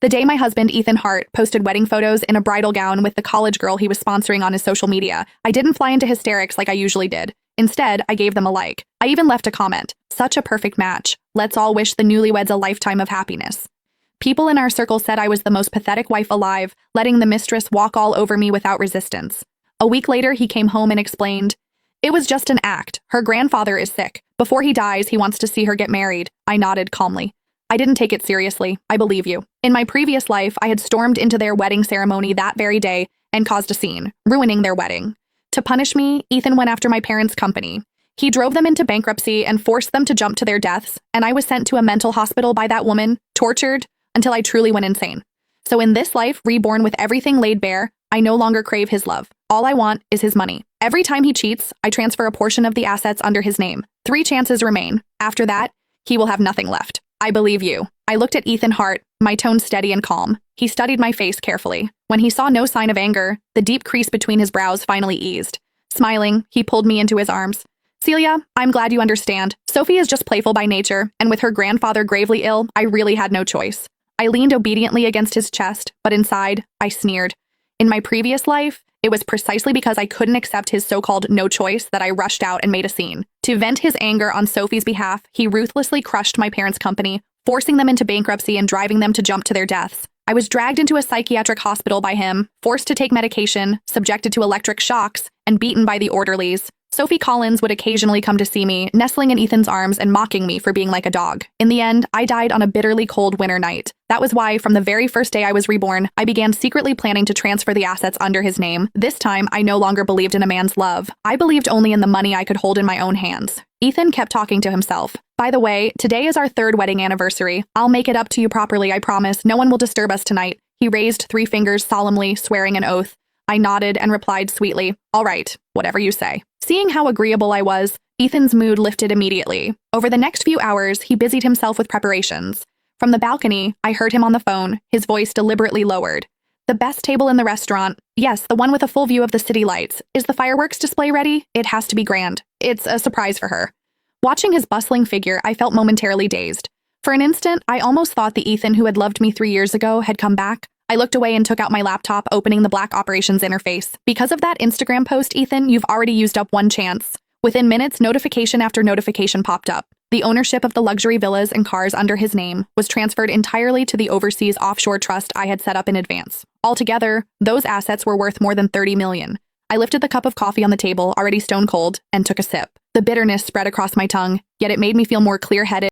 The day my husband, Ethan Hart, posted wedding photos in a bridal gown with the college girl he was sponsoring on his social media, I didn't fly into hysterics like I usually did. Instead, I gave them a like. I even left a comment. Such a perfect match. Let's all wish the newlyweds a lifetime of happiness. People in our circle said I was the most pathetic wife alive, letting the mistress walk all over me without resistance. A week later, he came home and explained, "It was just an act. Her grandfather is sick. Before he dies, he wants to see her get married." I nodded calmly. I didn't take it seriously. I believe you. In my previous life, I had stormed into their wedding ceremony that very day and caused a scene, ruining their wedding. To punish me, Ethan went after my parents' company. He drove them into bankruptcy and forced them to jump to their deaths, and I was sent to a mental hospital by that woman, tortured, until I truly went insane. So in this life, reborn with everything laid bare, I no longer crave his love. All I want is his money. Every time he cheats, I transfer a portion of the assets under his name. 3 chances remain. After that, he will have nothing left. I believe you. I looked at Ethan Hart, my tone steady and calm. He studied my face carefully. When he saw no sign of anger, the deep crease between his brows finally eased. Smiling, he pulled me into his arms. "Celia, I'm glad you understand. Sophie is just playful by nature, and with her grandfather gravely ill, I really had no choice." I leaned obediently against his chest, but inside, I sneered. In my previous life, it was precisely because I couldn't accept his so-called no choice that I rushed out and made a scene. To vent his anger on Sophie's behalf, he ruthlessly crushed my parents' company, forcing them into bankruptcy and driving them to jump to their deaths. I was dragged into a psychiatric hospital by him, forced to take medication, subjected to electric shocks, and beaten by the orderlies. Sophie Collins would occasionally come to see me, nestling in Ethan's arms and mocking me for being like a dog. In the end, I died on a bitterly cold winter night. That was why, from the very first day I was reborn, I began secretly planning to transfer the assets under his name. This time, I no longer believed in a man's love. I believed only in the money I could hold in my own hands. Ethan kept talking to himself. "By the way, today is our 3rd wedding anniversary. I'll make it up to you properly, I promise. No one will disturb us tonight." He raised 3 fingers solemnly, swearing an oath. I nodded and replied sweetly, "All right, whatever you say." Seeing how agreeable I was, Ethan's mood lifted immediately. Over the next few hours, he busied himself with preparations. From the balcony, I heard him on the phone, his voice deliberately lowered. "The best table in the restaurant. Yes, the one with a full view of the city lights. Is the fireworks display ready? It has to be grand. It's a surprise for her." Watching his bustling figure, I felt momentarily dazed. For an instant, I almost thought the Ethan who had loved me 3 years ago had come back. I looked away and took out my laptop, opening the Black Operations interface. "Because of that Instagram post, Ethan, you've already used up 1 chance." Within minutes, notification after notification popped up. The ownership of the luxury villas and cars under his name was transferred entirely to the overseas offshore trust I had set up in advance. Altogether, those assets were worth more than $30 million. I lifted the cup of coffee on the table, already stone cold, and took a sip. The bitterness spread across my tongue, yet it made me feel more clear-headed.